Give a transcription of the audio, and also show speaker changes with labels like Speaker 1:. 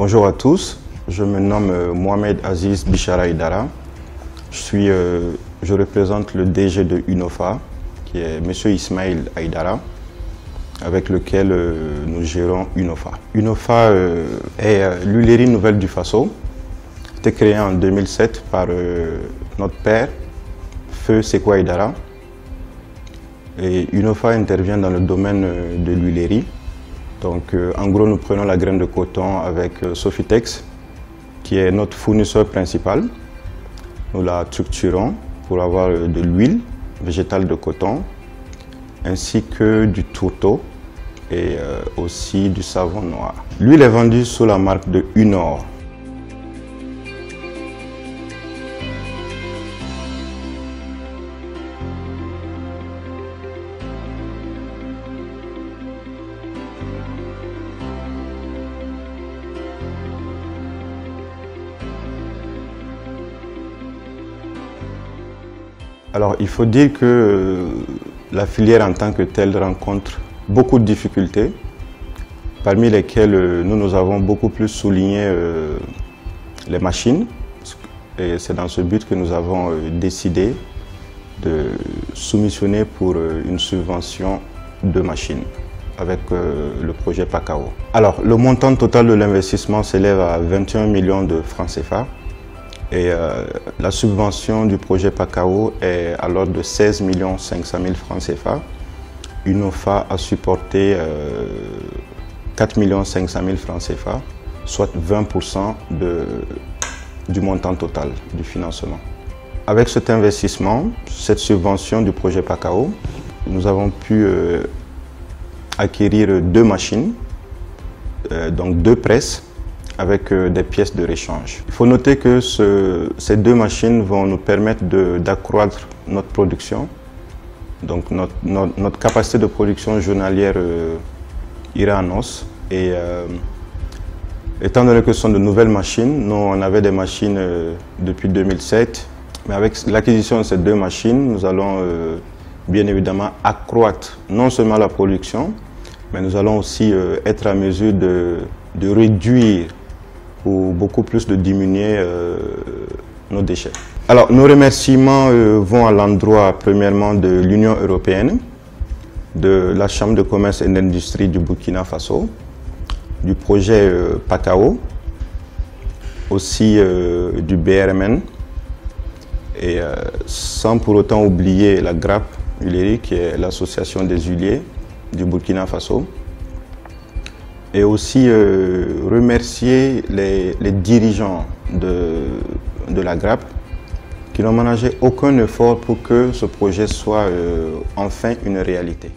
Speaker 1: Bonjour à tous, je me nomme Mohamed Aziz Bichara Aïdara. Je représente le DG de UNOFA, qui est M. Ismail Aïdara, avec lequel nous gérons UNOFA. UNOFA est l'huilerie nouvelle du Faso. C'était créé en 2007 par notre père, Feu Sekou Aïdara. Et UNOFA intervient dans le domaine de l'huilerie. Donc, en gros, nous prenons la graine de coton avec Sofitex, qui est notre fournisseur principal. Nous la structurons pour avoir de l'huile végétale de coton, ainsi que du tourteau et aussi du savon noir. L'huile est vendue sous la marque de Unor. Alors, il faut dire que la filière en tant que telle rencontre beaucoup de difficultés, parmi lesquelles nous avons beaucoup plus souligné les machines. Et c'est dans ce but que nous avons décidé de soumissionner pour une subvention de machines avec le projet PACAO. Alors, le montant total de l'investissement s'élève à 21 millions de francs CFA. Et la subvention du projet PACAO est à l'ordre de 16 500 000 francs CFA. UNOFA a supporté 4 500 000 francs CFA, soit 20% du montant total du financement. Avec cet investissement, cette subvention du projet PACAO, nous avons pu acquérir 2 machines, donc 2 presses, avec des pièces de réchange. Il faut noter que ces 2 machines vont nous permettre d'accroître notre production. Donc notre capacité de production journalière ira en hausse. Et étant donné que ce sont de nouvelles machines, nous on avait des machines depuis 2007, mais avec l'acquisition de ces 2 machines, nous allons bien évidemment accroître non seulement la production, mais nous allons aussi être à mesure de réduire ou beaucoup plus de diminuer nos déchets. Alors, nos remerciements vont à l'endroit premièrement de l'Union européenne, de la Chambre de commerce et d'industrie du Burkina Faso, du projet PACAO, aussi du BRMN, et sans pour autant oublier la GRAP Huilerie, qui est l'association des huiliers du Burkina Faso. Et aussi remercier les dirigeants de la GRAP qui n'ont ménagé aucun effort pour que ce projet soit enfin une réalité.